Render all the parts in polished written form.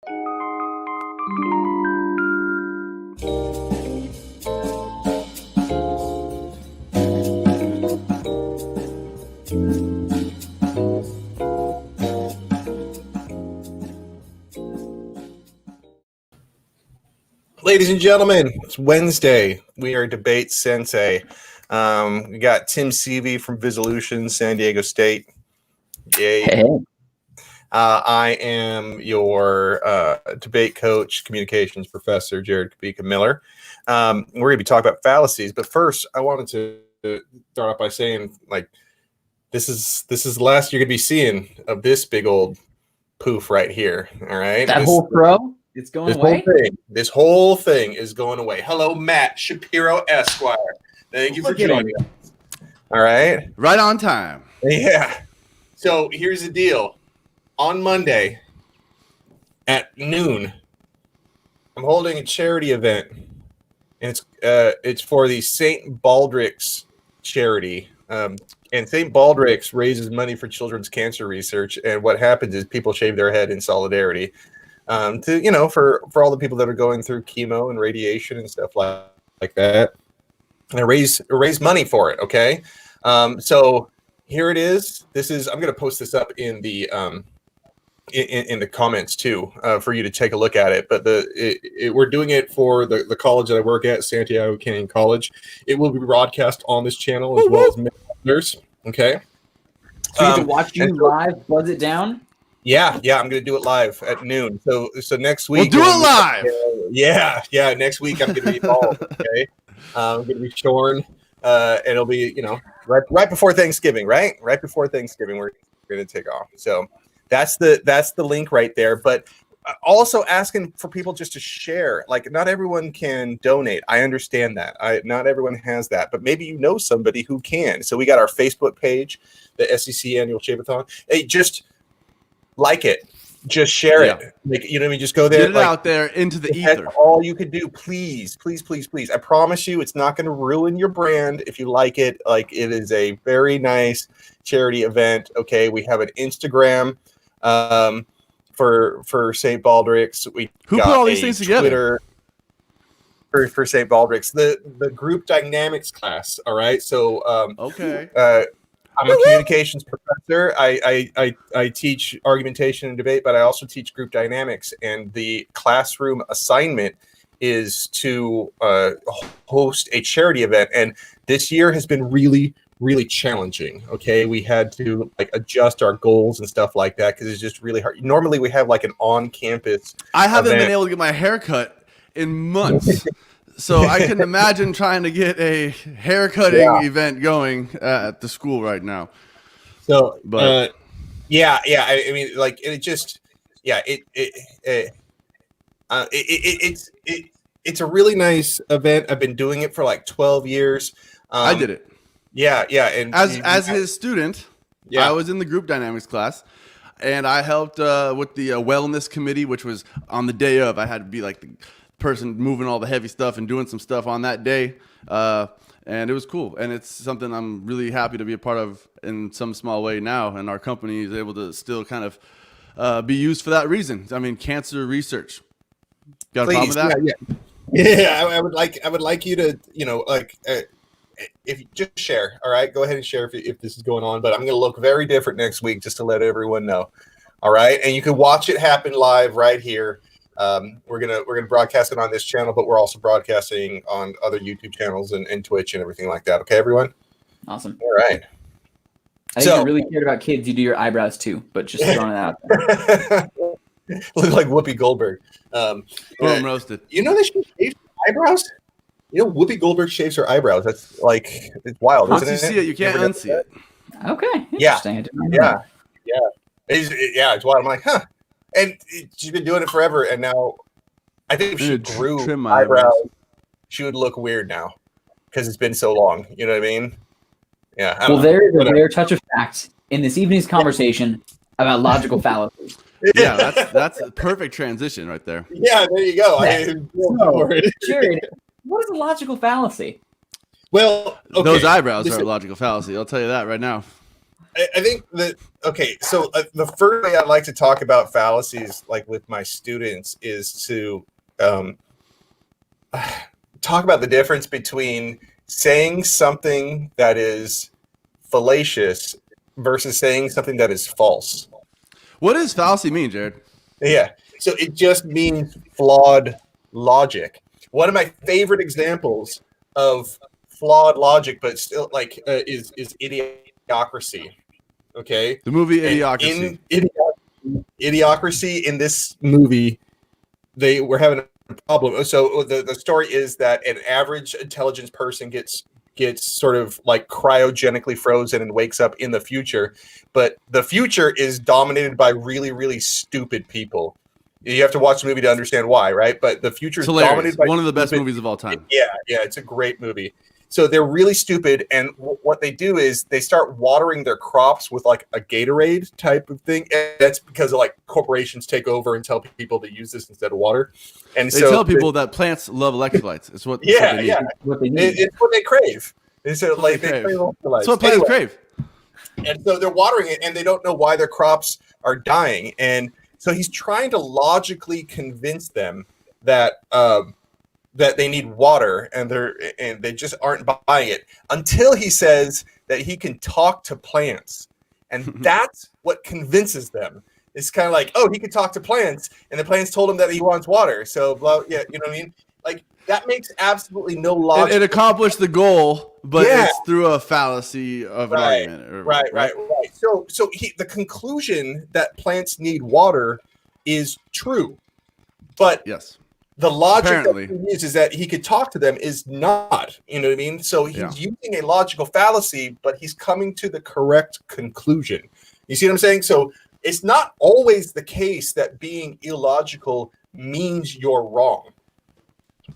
Ladies and gentlemen, it's Wednesday. We are DebateSensei. We got Tim Seavey from Visolution, San Diego State. Yay. Hey. I am your debate coach, communications professor, Jared Kabika Miller. We're going to be talking about fallacies, but first, I wanted to start off by saying, like, this is the last you're going to be seeing of this big old poof right here. All right, whole throw. It's going away? This whole thing is going away. Hello, Matt Shapiro Esquire. Thank you for joining us. All right. Right on time. Yeah. So here's the deal. On Monday at noon, I'm holding a charity event. And it's for the St. Baldrick's charity. And St. Baldrick's raises money for children's cancer research. And what happens is people shave their head in solidarity. For all the people that are going through chemo and radiation and stuff like that, and I raise money for it. Okay, so here it is. I'm going to post this up in the in the comments too for you to take a look at it. But we're doing it for the college that I work at, Santiago Canyon College. It will be broadcast on this channel as well as many others. Okay, so you can watch you live, buzz it down. Yeah, I'm going to do it live at noon. So next week we'll do it live. Yeah. Next week I'm going to be involved. Okay, I'm going to be shorn, and it'll be right before Thanksgiving. Right before Thanksgiving, we're going to take off. So that's the link right there. But also asking for people just to share. Like, not everyone can donate. I understand that. Not everyone has that, but maybe you know somebody who can. So we got our Facebook page, the SEC Annual Shave-a-thon. Hey, just like it, just share it. Like, just go there. Get it out there into the ether. That's all you could do. Please. I promise you, it's not going to ruin your brand if you like it. Like, it is a very nice charity event. Okay, we have an Instagram for St. Baldrick's. Who put all these things together? Twitter for St. Baldrick's, the group dynamics class. All right, so okay. I'm a communications professor. I teach argumentation and debate, but I also teach group dynamics. And the classroom assignment is to host a charity event. And this year has been really, really challenging. Okay, we had to adjust our goals and stuff like that because it's just really hard. Normally we have an on-campus. I haven't event. been able to get my hair cut in months. So I can imagine trying to get a haircutting event going at the school right now. So, but I mean, it's a really nice event. I've been doing it for 12 years. I did it. Yeah, and as his student, I was in the group dynamics class, and I helped with the wellness committee, which was on the day of. I had to be the person moving all the heavy stuff and doing some stuff on that day, and it was cool, and it's something I'm really happy to be a part of in some small way now, and our company is able to still kind of be used for that reason. I mean, cancer research. Got a problem with that? Yeah. I would like you to if you just share. All right, go ahead and share if this is going on, but I'm going to look very different next week just to let everyone know. All right, and you can watch it happen live right here. We're gonna broadcast it on this channel, but we're also broadcasting on other YouTube channels and Twitch and everything like that. Okay, everyone? Awesome. All right. I think you really cared about kids. You do your eyebrows too, but just throwing it out there. Look like Whoopi Goldberg. Boom, roasted. You know that she shaves her eyebrows? Whoopi Goldberg shaves her eyebrows. That's it's wild, Once isn't it? you see it, you can't unsee it. Okay. Yeah. Yeah. It's wild. I'm like, huh. And she's been doing it forever, and now I think if she grew eyebrows, she would look weird now because it's been so long. You know what I mean? Yeah. Well, there is a rare touch of fact in this evening's conversation about logical fallacies. Yeah, that's a perfect transition right there. Yeah, there you go. Jared, what is a logical fallacy? Well, okay. Those eyebrows are a logical fallacy. I'll tell you that right now. I think that so the first way I like to talk about fallacies, like with my students, is to talk about the difference between saying something that is fallacious versus saying something that is false. What does fallacy mean, Jared? Yeah, so it just means flawed logic. One of my favorite examples of flawed logic, but still is Idiocracy. Okay, The movie Idiocracy. In Idiocracy, in this movie, they were having a problem. So the story is that an average intelligence person gets sort of like cryogenically frozen and wakes up in the future, but the future is dominated by really, really stupid people. You have to watch the movie to understand why, right? But the future is dominated by one of the best movies of all time. Yeah, it's a great movie. So they're really stupid, and what they do is they start watering their crops with like a Gatorade type of thing, and that's because of like corporations take over and tell people to use this instead of water. And they tell people that plants love electrolytes. It's what they need. What they need. It's what they crave. And so like they crave electrolytes. That's what plants crave. And so they're watering it, and they don't know why their crops are dying. And so he's trying to logically convince them that that they need water, and they just aren't buying it until he says that he can talk to plants, and that's what convinces them. It's kind of like, oh, he can talk to plants, and the plants told him that he wants water. So, blah, yeah, you know what I mean? Like that makes absolutely no logic. It accomplished the goal, but it's through a fallacy of an argument. Right. So the conclusion that plants need water is true, but yes. The logic that he uses that he could talk to them is not, you know what I mean? So he's using a logical fallacy, but he's coming to the correct conclusion. You see what I'm saying? So it's not always the case that being illogical means you're wrong.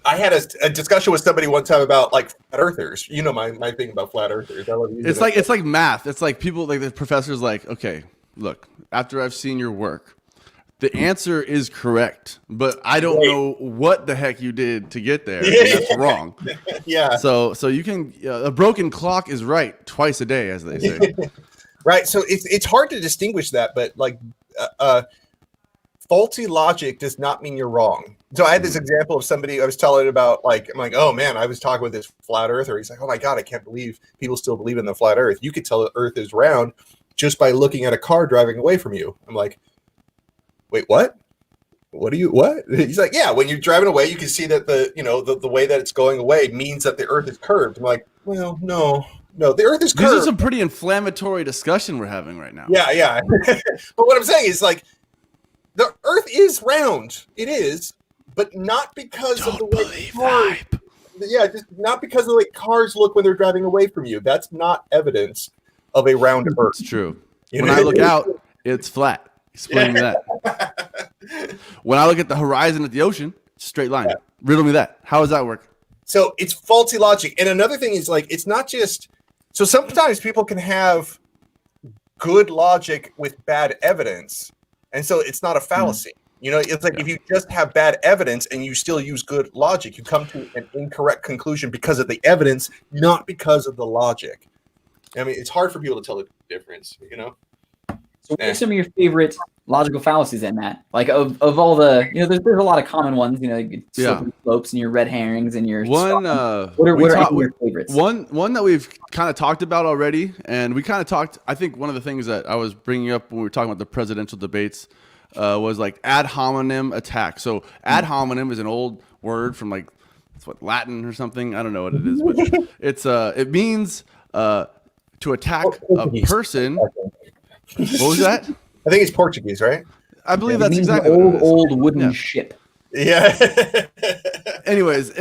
I had a discussion with somebody one time about like flat earthers. You know my thing about flat earthers. I love it's like math. It's like people like the professor's like, okay, look, after I've seen your work, the answer is correct, but I don't know what the heck you did to get there. And that's wrong. Yeah. So you can a broken clock is right twice a day, as they say. Right. So it's hard to distinguish that, but like faulty logic does not mean you're wrong. So I had this example of somebody I was telling about, like, I'm like, oh man, I was talking with this flat earther. He's like, oh my God, I can't believe people still believe in the flat earth. You could tell the earth is round just by looking at a car driving away from you. I'm like, wait, what? What? He's like, yeah, when you're driving away, you can see that the way that it's going away means that the earth is curved. I'm like, well, no, the earth is curved. This is some pretty inflammatory discussion we're having right now. Yeah. But what I'm saying is, like, the earth is round. It is, but not because of the way cars. Yeah, just not because of the way cars look when they're driving away from you. That's not evidence of a round earth. It's true. When I look out, it's flat. Explain me that. When I look at the horizon at the ocean, straight line. Riddle me that. How does that work? So it's faulty logic. And another thing is, like, it's not just so sometimes people can have good logic with bad evidence, and so it's not a fallacy. You know, it's like if you just have bad evidence and you still use good logic, you come to an incorrect conclusion because of the evidence, not because of the logic. I mean, it's hard for people to tell the difference, you know? So what are some of your favorite logical fallacies in that? Like of all the, there's a lot of common ones, slopes and your red herrings and your what are your favorites? One that we've kind of talked about already, and we kind of talked, I think one of the things that I was bringing up when we were talking about the presidential debates was like ad attack. So ad hominem is an old word from like, it's what, Latin or something? I don't know what it is, but it means to attack a person. What was that? I think it's Portuguese, right? I believe that's exactly an old wooden ship. Yeah. Anyways,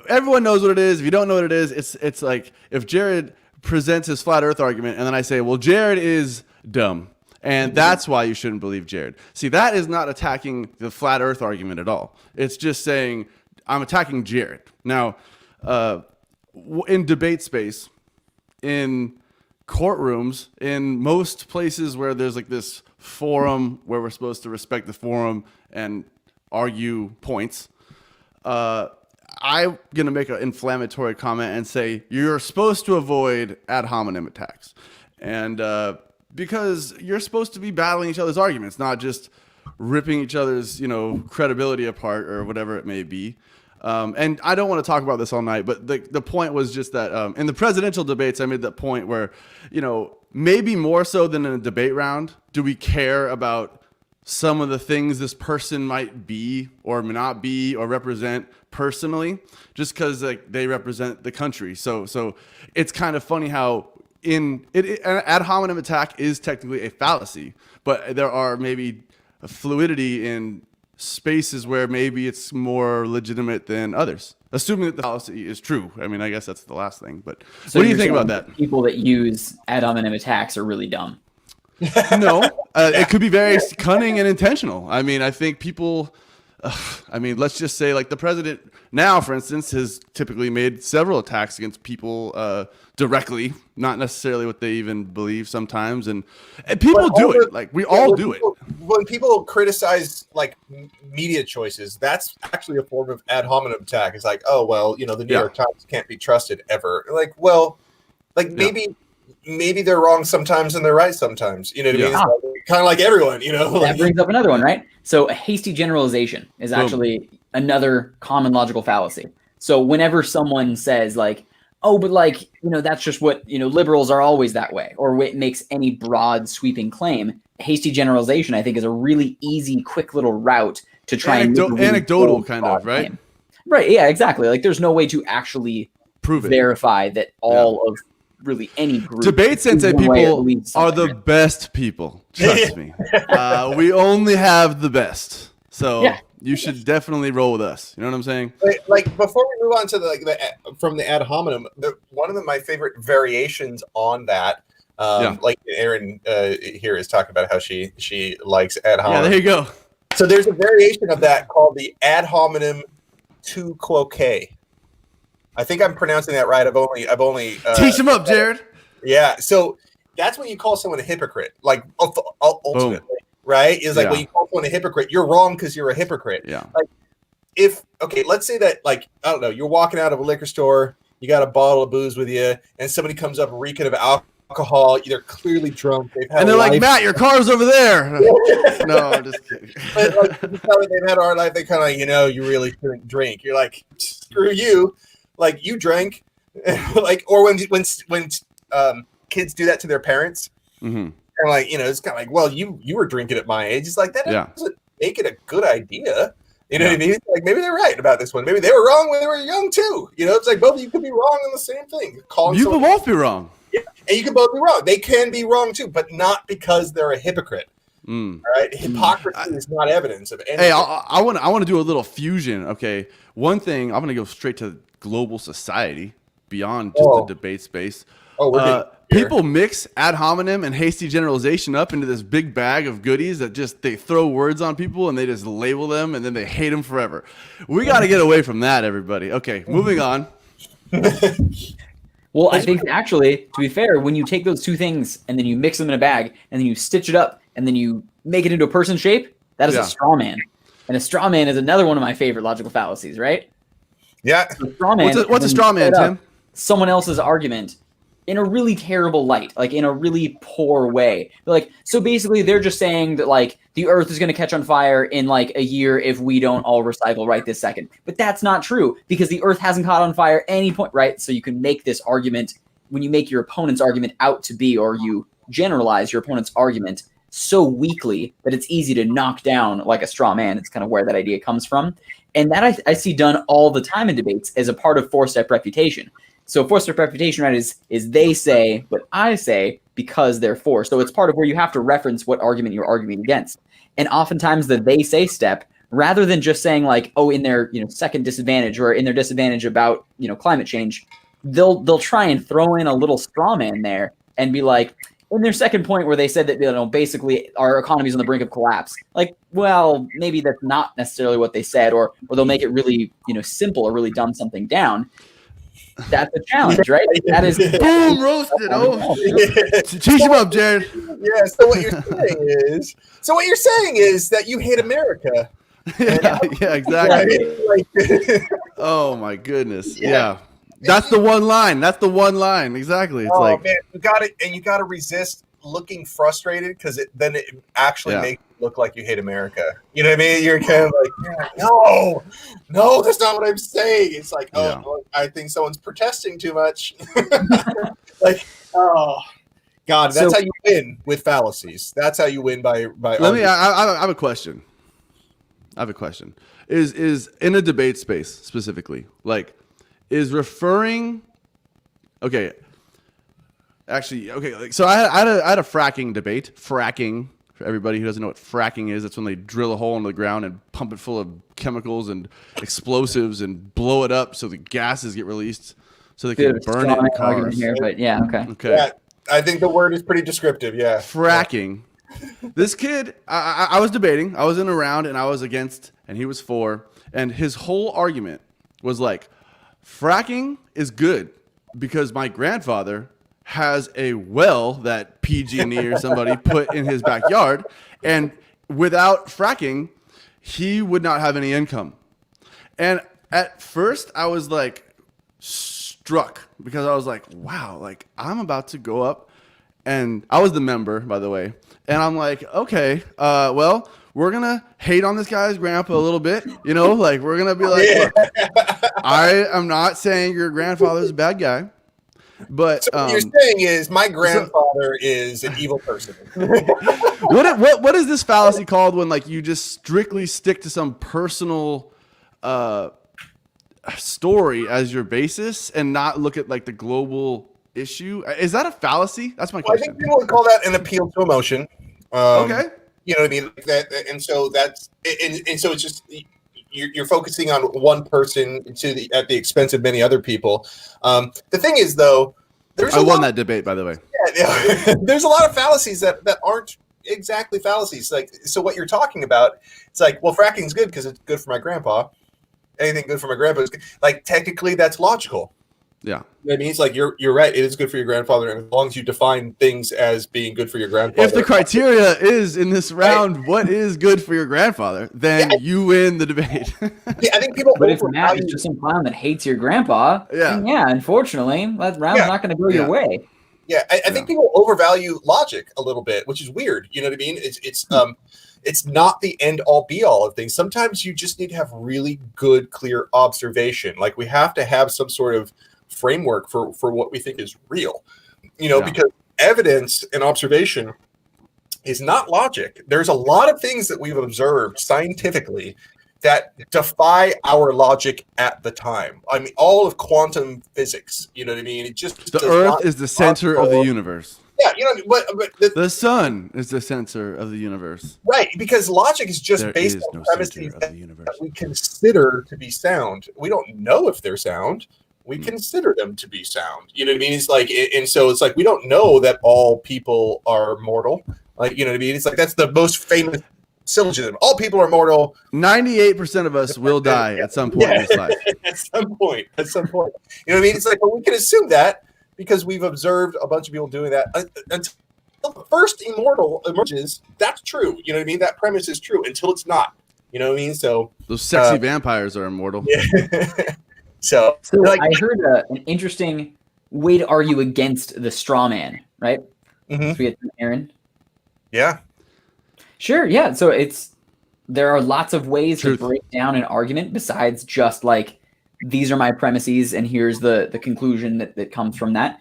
everyone knows what it is. If you don't know what it is, it's like if Jared presents his flat earth argument and then I say, well, Jared is dumb. And that's why you shouldn't believe Jared. See, that is not attacking the flat earth argument at all. It's just saying I'm attacking Jared. Now, in debate space, in courtrooms, in most places where there's like this forum where we're supposed to respect the forum and argue points, I'm going to make an inflammatory comment and say you're supposed to avoid ad hominem attacks. And because you're supposed to be battling each other's arguments, not just ripping each other's, credibility apart or whatever it may be. And I don't want to talk about this all night, but the point was just that in the presidential debates, I made that point where, maybe more so than in a debate round, do we care about some of the things this person might be or not be or represent personally, just because they represent the country. So it's kind of funny how an ad hominem attack is technically a fallacy, but there are maybe a fluidity in spaces where maybe it's more legitimate than others, assuming that the fallacy is true. I mean, I guess that's the last thing, but so what do you think about that? People that use ad hominem attacks are really dumb. No, it could be very cunning and intentional. I mean, I think people, let's just say like the president now, for instance, has typically made several attacks against people directly, not necessarily what they even believe sometimes. And people do it. Like we all do it. When people criticize like media choices, that's actually a form of ad hominem attack. It's like, oh, well, the New York Times can't be trusted ever. Like, well, maybe they're wrong sometimes and they're right sometimes. You know what I mean? It's kind of like everyone, That brings up another one, right? So a hasty generalization is actually another common logical fallacy. So whenever someone says like, oh, but like, that's just what, liberals are always that way, or it makes any broad sweeping claim, hasty generalization, I think, is a really easy, quick little route to try and anecdotal kind of, right? Claim. Right. Yeah, exactly. Like there's no way to actually verify that all of really any group. DebateSensei people are the best people. Trust me. We only have the best. So you should definitely roll with us. You know what I'm saying? Like before we move on to from the ad hominem, one of my favorite variations on that, like Erin here is talking about how she likes ad hominem. Yeah, there you go. So there's a variation of that called the ad hominem tu quoque. I think I'm pronouncing that right. I've only teach him up, Jared. Yeah, so that's when you call someone a hypocrite. Like ultimately, right? Is like when you call someone a hypocrite, you're wrong because you're a hypocrite. Yeah. Like let's say that like I don't know, you're walking out of a liquor store, you got a bottle of booze with you, and somebody comes up reeking of alcohol. They're clearly drunk. And they're like, Matt, your car's over there. No, I'm just kidding. But like, they've had a hard life. They kind of you really shouldn't drink. You're like, screw you. Like you drank, like, or when kids do that to their parents, and like it's kind of like, well, you were drinking at my age. It's like that doesn't make it a good idea. You know what I mean? Like maybe they're right about this one. Maybe they were wrong when they were young too. It's like both of you could be wrong on the same thing. You can both be wrong. Yeah, and you can both be wrong. They can be wrong too, but not because they're a hypocrite. All right, hypocrisy is not evidence of anything. Hey, I want to do a little fusion. Okay, one thing I'm going to go straight to global society beyond just the debate space. People mix ad hominem and hasty generalization up into this big bag of goodies that they throw words on people and they just label them and then they hate them forever. We got to get away from that, everybody. Okay, moving on. Well, I think actually, to be fair, when you take those two things and then you mix them in a bag and then you stitch it up and then you make it into a person shape, that is a straw man. And a straw man is another one of my favorite logical fallacies, right? Yeah. What's a straw man, Tim? Someone else's argument in a really terrible light, like in a really poor way. Like, so basically they're just saying that like the earth is going to catch on fire in like a year if we don't all recycle right this second. But that's not true because the earth hasn't caught on fire at any point, right? So you can make this argument when you make your opponent's argument out to be, or you generalize your opponent's argument so weakly that it's easy to knock down like a straw man. It's kind of where that idea comes from. And that I see done all the time in debates as a part of four-step refutation. So four-step refutation, right, is they say what I say because they're four. So it's part of where you have to reference what argument you're arguing against. And oftentimes the they say step, rather than just saying like, oh, in their second disadvantage or in their disadvantage about climate change, they'll try and throw in a little straw man there and be like, in their second point where they said that basically our economy is on the brink of collapse. Like, well, maybe that's not necessarily what they said, or they'll make it really simple or really dumb something down. That's a challenge, right? That is boom roasted. Oh, teach him up, Jared. Yeah. So what you're saying is that you hate America. Yeah, exactly. Oh my goodness. Yeah. That's the one line. That's the one line. Exactly. It's like, man, you got to resist looking frustrated because then it actually makes it look like you hate America. You know what I mean? You're kind of like, no, that's not what I'm saying. It's like, I think someone's protesting too much. Like, oh. God, that's how you win with fallacies. That's how you win by. I have a question. Is in a debate space specifically, like, is referring? Okay. Actually, okay. Like, so I had a fracking debate. Fracking, for everybody who doesn't know what fracking is, that's when they drill a hole into the ground and pump it full of chemicals and explosives and blow it up so the gases get released so they can burn it in cars. Here, but okay. Yeah, I think the word is pretty descriptive. Yeah, fracking. This kid, I was debating. I was in a round and I was against, and he was for. And his whole argument was like, fracking is good because my grandfather has a well that PG&E or somebody put in his backyard, and without fracking, he would not have any income. And at first, I was like struck because I was like, wow, like I'm about to go up, and I was the member, by the way, and I'm like, okay, well, we're gonna hate on this guy's grandpa a little bit, you know, like we're gonna be like, look, I am not saying your grandfather's a bad guy. But so what you're saying is my grandfather is an evil person. What is this fallacy called when like you just strictly stick to some personal story as your basis and not look at like the global issue? Is that a fallacy? That's my question. I think people would call that an appeal to emotion. Okay. You know what I mean? And so it's just you're focusing on one person at the expense of many other people. The thing is, though, I won that debate, by the way. Yeah, there's a lot of fallacies that aren't exactly fallacies. Like, so what you're talking about, it's like, well, fracking's good because it's good for my grandpa. Anything good for my grandpa is good. Like, technically, that's logical. Yeah. I mean, it's like you're right. It is good for your grandfather, and as long as you define things as being good for your grandfather. If the criteria is in this round, what is good for your grandfather, then you win the debate. I think people. But if Matt is just some clown that hates your grandpa, then unfortunately, that round's not going to go your way. Yeah, I think people overvalue logic a little bit, which is weird. You know what I mean? It's not the end all be all of things. Sometimes you just need to have really good, clear observation. Like we have to have some sort of framework for what we think is real, because evidence and observation is not logic. There's a lot of things that we've observed scientifically that defy our logic at the time. I mean, all of quantum physics, you know what I mean? It just the Earth is the center of the universe. Yeah, but the sun is the center of the universe. Right, because logic is just based on premises that we consider to be sound. We don't know if they're sound. We consider them to be sound. You know what I mean? It's like, and so it's like we don't know that all people are mortal. Like, you know what I mean? It's like that's the most famous syllogism. All people are mortal. 98% of us will die at some point in this life. At some point. You know what I mean? It's like, well, we can assume that because we've observed a bunch of people doing that until the first immortal emerges. That's true. You know what I mean? That premise is true until it's not. You know what I mean? So those sexy vampires are immortal. Yeah. So like, I heard an interesting way to argue against the straw man, right? Mm-hmm. So we get Aaron. Yeah. Sure. Yeah. So there are lots of ways to break down an argument besides just like, these are my premises and here's the conclusion that comes from that.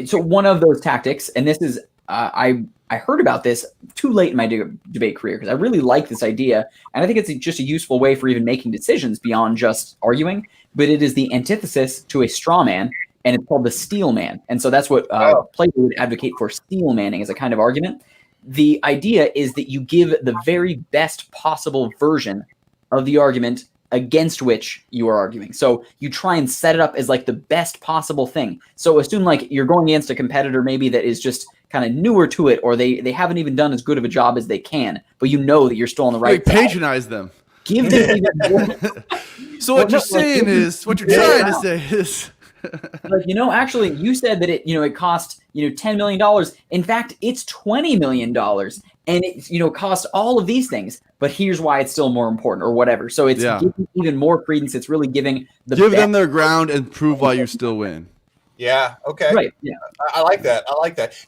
So one of those tactics, and this is, I heard about this too late in my debate career because I really like this idea. And I think it's just a useful way for even making decisions beyond just arguing. But it is the antithesis to a straw man, and it's called the steel man. And so that's what Plato would advocate for, steel manning as a kind of argument. The idea is that you give the very best possible version of the argument against which you are arguing. So you try and set it up as like the best possible thing. So assume like you're going against a competitor maybe that is just kind of newer to it, or they haven't even done as good of a job as they can, but you know that you're still on the right side. Patronize them. Give them even more. So what you're saying is, what you're trying to say is, like, actually, you said that it cost $10 million. In fact, it's $20 million, and it, cost all of these things, but here's why it's still more important or whatever. So it's giving even more credence. It's really giving give them their ground and prove why you still win. Yeah. Okay. Right. Yeah. I like that.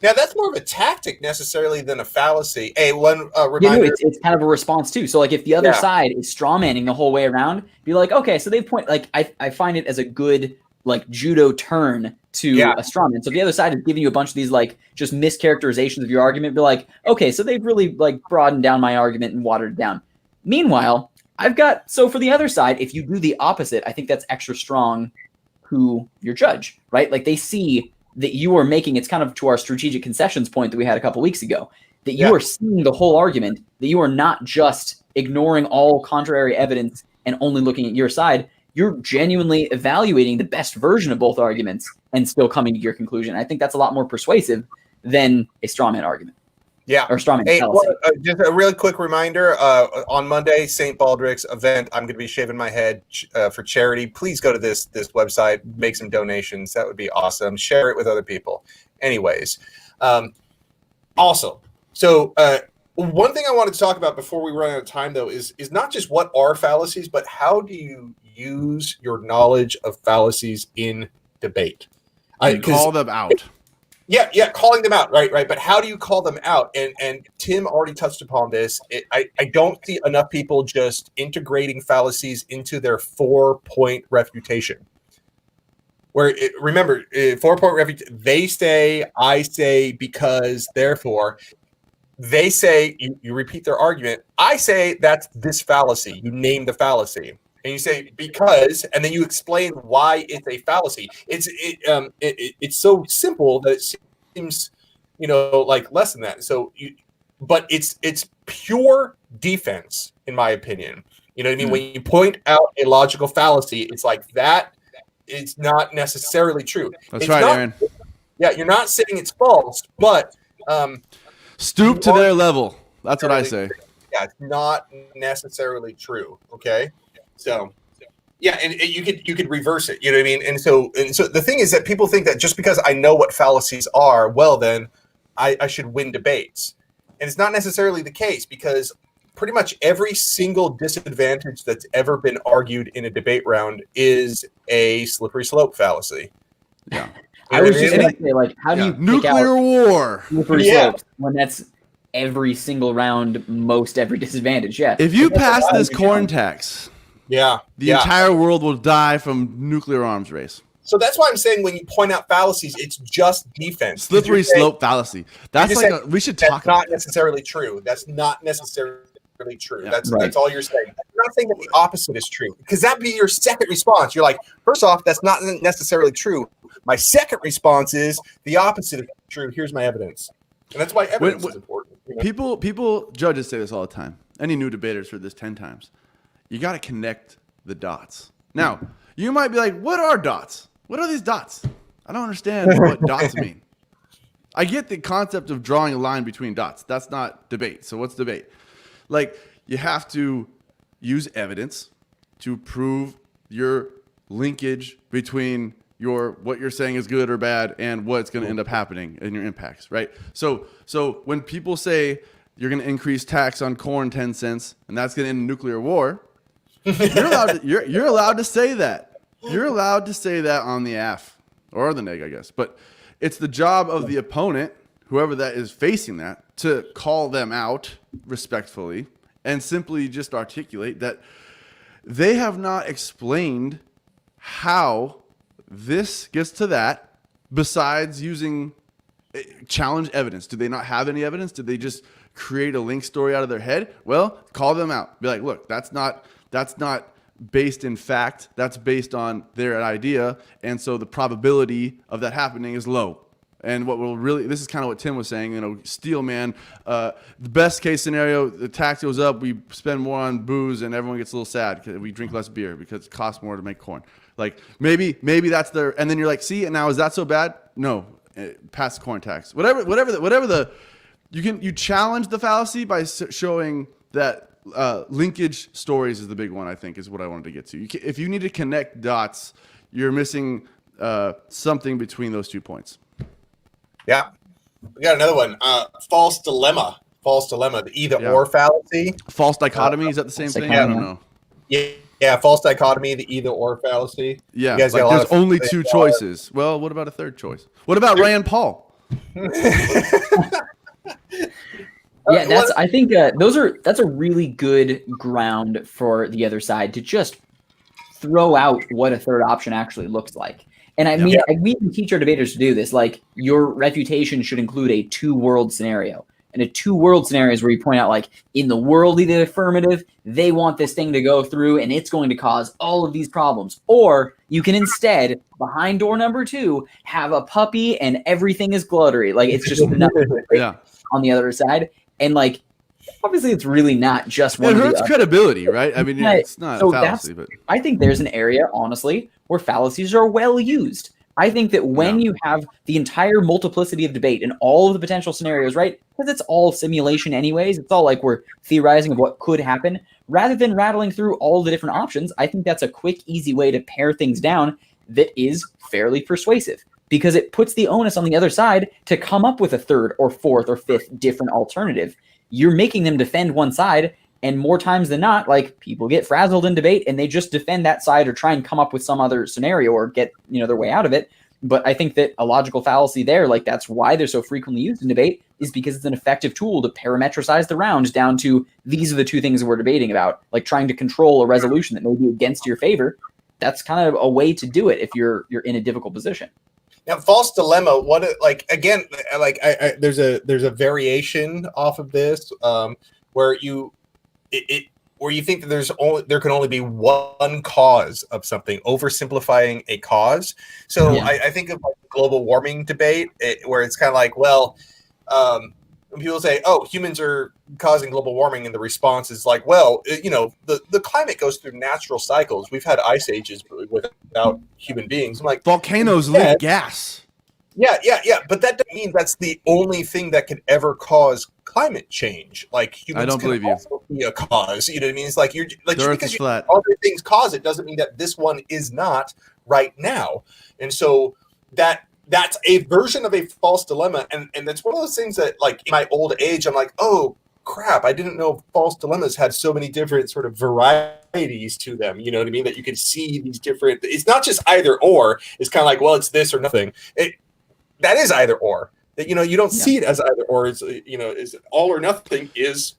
Now that's more of a tactic necessarily than a fallacy. Hey, one reminder. It's kind of a response too. So like if the other side is strawmanning the whole way around, be like, okay, so they point like I find it as a good like judo turn to a strawman. So if the other side is giving you a bunch of these like just mischaracterizations of your argument, be like, okay, so they've really like broadened down my argument and watered it down. Meanwhile, so for the other side, if you do the opposite, I think that's extra strong who your judge, right? Like they see that you are making, it's kind of to our strategic concessions point that we had a couple weeks ago, that you are seeing the whole argument, that you are not just ignoring all contrary evidence and only looking at your side. You're genuinely evaluating the best version of both arguments and still coming to your conclusion. I think that's a lot more persuasive than a strawman argument. Yeah. Or strawman hey, fallacy. Just a really quick reminder, on Monday, St. Baldrick's event, I'm going to be shaving my head for charity. Please go to this website, make some donations. That would be awesome. Share it with other people. Anyways, also, so one thing I wanted to talk about before we run out of time, though, is not just what are fallacies, but how do you use your knowledge of fallacies in debate? Call them out. Yeah, calling them out, right. But how do you call them out? And Tim already touched upon this. I don't see enough people just integrating fallacies into their 4-point refutation. Remember, 4-point refutation, they say, I say, because, therefore. They say, you repeat their argument. I say that's this fallacy. You name the fallacy. And you say because, and then you explain why it's a fallacy. It's so simple that it seems, like less than that. So, but it's pure defense, in my opinion. You know what I mean? When you point out a logical fallacy, it's like that. It's not necessarily true. That's right, Aaron. Yeah, you're not saying it's false, but stoop to their level. That's what I say. Yeah, it's not necessarily true. Okay. So, yeah, and you could reverse it. You know what I mean? And so the thing is that people think that just because I know what fallacies are, well, then I should win debates. And it's not necessarily the case, because pretty much every single disadvantage that's ever been argued in a debate round is a slippery slope fallacy. Yeah. I was just going to say, like, how do you nuclear war slippery slopes when that's every single round, most every disadvantage? Yeah. If you pass this corn tax, the entire world will die from nuclear arms race. So that's why I'm saying when you point out fallacies, it's just defense. Slippery slope fallacy. That's like we should talk about. That's not necessarily true. That's not necessarily true. Yeah, that's all you're saying. You're not saying that the opposite is true, because that'd be your second response. You're like, first off, that's not necessarily true. My second response is the opposite is true. Here's my evidence. And that's why evidence is important. People, judges say this all the time. Any new debaters heard this 10 times. You got to connect the dots. Now, you might be like, what are dots? What are these dots? I don't understand what dots mean. I get the concept of drawing a line between dots. That's not debate. So what's debate? Like, you have to use evidence to prove your linkage between what you're saying is good or bad and what's going to end up happening and your impacts, right? So when people say you're going to increase tax on corn 10 cents and that's going to end nuclear war, you're allowed to say that. You're allowed to say that on the AF or the neg, I guess. But it's the job of the opponent, whoever that is facing that, to call them out respectfully and simply just articulate that they have not explained how this gets to that besides using challenge evidence. Do they not have any evidence? Did they just create a link story out of their head? Well, call them out. Be like, look, that's not based in fact. That's based on their idea. And so the probability of that happening is low. And what will really, this is kind of what Tim was saying, steel man, the best case scenario, the tax goes up, we spend more on booze and everyone gets a little sad because we drink less beer because it costs more to make corn. Like maybe that's their, and then you're like, see, and now is that so bad? No, pass the corn tax. You challenge the fallacy by showing that linkage stories is the big one, I think, is what I wanted to get to. If you need to connect dots, you're missing something between those 2 points. Yeah. We got another one. False dilemma. false dilemma, the either or fallacy. False dichotomy, is that the same thing? I don't know. Yeah, false dichotomy, the either or fallacy. Yeah, you guys like got a lot there's of only two choices. Well, what about a third choice? What about Rand Paul? Yeah, I think that's a really good ground for the other side to just throw out what a third option actually looks like. And I mean, we can teach our debaters to do this. Like, your refutation should include a two-world scenario. And a two-world scenario is where you point out, like, in the world of the affirmative, they want this thing to go through and it's going to cause all of these problems. Or you can instead, behind door number 2, have a puppy and everything is gluttery. Like, it's just nothing on the other side. And, like, obviously it's really not just one. It hurts credibility, right? I mean, it's not a fallacy, but I think there's an area, honestly, where fallacies are well used. I think that when you have the entire multiplicity of debate and all of the potential scenarios, right? Because it's all simulation anyways. It's all like we're theorizing of what could happen. Rather than rattling through all the different options, I think that's a quick, easy way to pare things down that is fairly persuasive. Because it puts the onus on the other side to come up with a third or fourth or fifth different alternative. You're making them defend one side, and more times than not, like, people get frazzled in debate and they just defend that side or try and come up with some other scenario or get, their way out of it. But I think that a logical fallacy there, like, that's why they're so frequently used in debate, is because it's an effective tool to parametricize the round down to these are the two things that we're debating about, like trying to control a resolution that may be against your favor. That's kind of a way to do it if you're in a difficult position. Now, false dilemma. There's a variation off of this where you think that there can only be one cause of something, oversimplifying a cause. So I think of like the global warming debate, where it's kind of like, well, when people say, "Oh, humans are causing global warming," and the response is like, "Well, the climate goes through natural cycles. We've had ice ages without human beings." I'm like, volcanoes leak gas. Yeah. But that doesn't mean that's the only thing that could ever cause climate change. Like, humans I don't believe you. Be a cause. You know what I mean? It's like just because flat. Other things cause it doesn't mean that this one is not right now. And so that's a version of a false dilemma. And that's one of those things that, like, in my old age, I'm like, oh crap, I didn't know false dilemmas had so many different sort of varieties to them. You know what I mean? That you can see these different, it's not just either or. It's kind of like, well, it's this or nothing. That is either or. That, you don't see it as either or. It's, is all or nothing is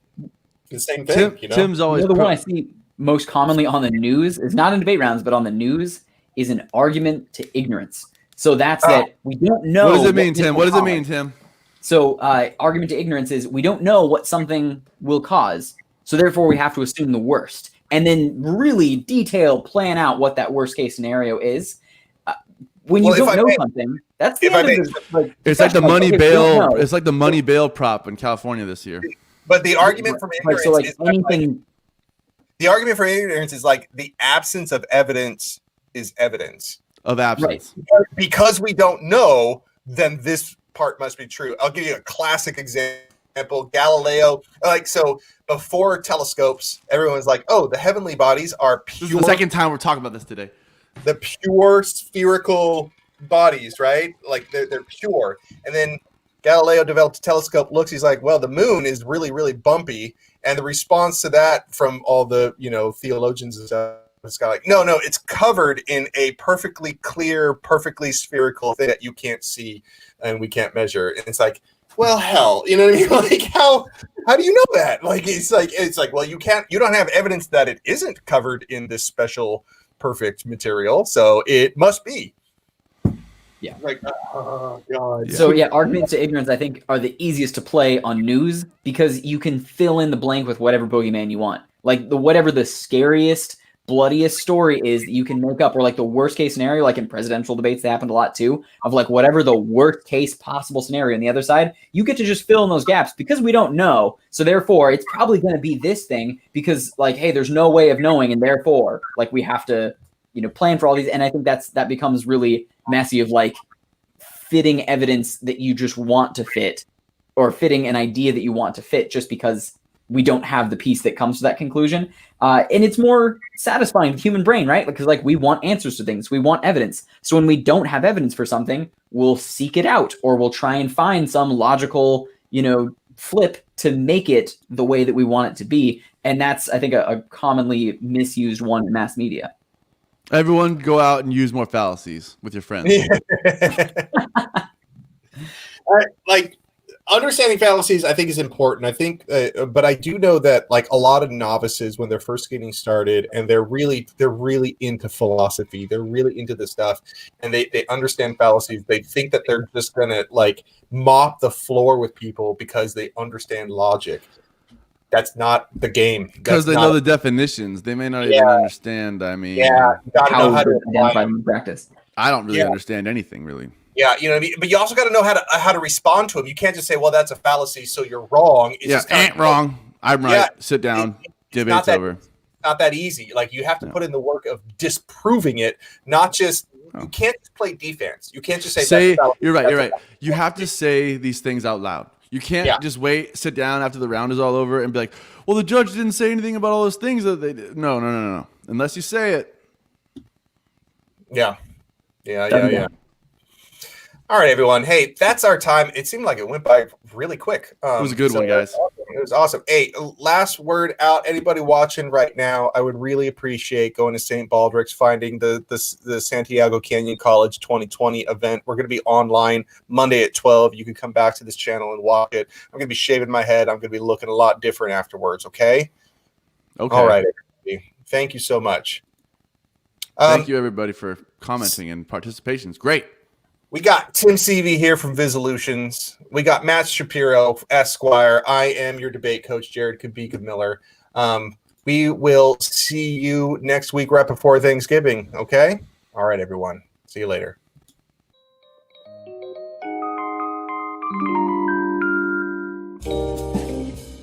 the same thing. Tim's always the one I see most commonly on the news is not in debate rounds, but on the news is an argument to ignorance. So that's that we don't know. What does it mean, Tim? What does it mean, Tim? So argument to ignorance is we don't know what something will cause. So therefore we have to assume the worst and then really plan out what that worst case scenario is. When you don't know something, that's the end of it. It's like the money bail. It's like the money bail prop in California this year. But the argument from ignorance is anything. The argument for ignorance is like the absence of evidence is evidence of absence. Right. Because we don't know, then this part must be true. I'll give you a classic example. Galileo, so before telescopes, everyone's like, "Oh, the heavenly bodies are pure." This is the second time we're talking about this today. The pure spherical bodies, right? Like they're pure. And then Galileo developed a telescope, looks, he's like, well, the moon is really, really bumpy. And the response to that from all the, theologians and stuff, it's kind of like, no, it's covered in a perfectly clear, perfectly spherical thing that you can't see and we can't measure. And it's like, well, hell, you know what I mean? Like, how do you know that? Like, it's like, well, you don't have evidence that it isn't covered in this special perfect material, so it must be. Yeah. Like, oh god. So arguments to ignorance, I think, are the easiest to play on news because you can fill in the blank with whatever boogeyman you want. Like whatever the scariest, bloodiest story is that you can make up, or like the worst case scenario, like in presidential debates, that happened a lot too, of like whatever the worst case possible scenario on the other side, you get to just fill in those gaps because we don't know. So therefore, it's probably going to be this thing because, like, hey, there's no way of knowing, and therefore, like, we have to, plan for all these. And I think that becomes really messy of like fitting evidence that you just want to fit, or fitting an idea that you want to fit just because we don't have the piece that comes to that conclusion. And it's more satisfying to the human brain, right? Because like we want answers to things. We want evidence. So when we don't have evidence for something, we'll seek it out, or we'll try and find some logical, flip to make it the way that we want it to be. And that's, I think, a commonly misused one in mass media. Everyone go out and use more fallacies with your friends. Like, understanding fallacies, I think, is important. I think, but I do know that like a lot of novices, when they're first getting started, and they're really into philosophy, they're really into this stuff, and they understand fallacies. They think that they're just gonna like mop the floor with people because they understand logic. That's not the game. Because they know the definitions. They may not even understand. I mean, you gotta know how to identify them in practice. I don't really understand anything, really. Yeah, you know what I mean? But you also got to know how to respond to them. You can't just say, well, that's a fallacy, so you're wrong. It's just wrong. I'm right. Sit down. Debate's over. It's not that easy. Like, you have to put in the work of disproving it, not just you can't just play defense. You can't just say you're right. You have to say these things out loud. You can't just sit down after the round is all over and be like, well, the judge didn't say anything about all those things that they did. No. Unless you say it. Yeah. All right, everyone. Hey, that's our time. It seemed like it went by really quick. It was a good one, guys. It was awesome. Hey, last word out. Anybody watching right now, I would really appreciate going to St. Baldrick's, finding the Santiago Canyon College 2020 event. We're going to be online Monday at 12. You can come back to this channel and watch it. I'm going to be shaving my head. I'm going to be looking a lot different afterwards, okay? Okay. All right, everybody. Thank you so much. Thank you, everybody, for commenting and participation. It's great. We got Tim Seavey here from Visolutions. We got Matt Shapiro, Esquire. I am your debate coach, Jared Kabika Miller. We will see you next week right before Thanksgiving, okay? All right, everyone. See you later.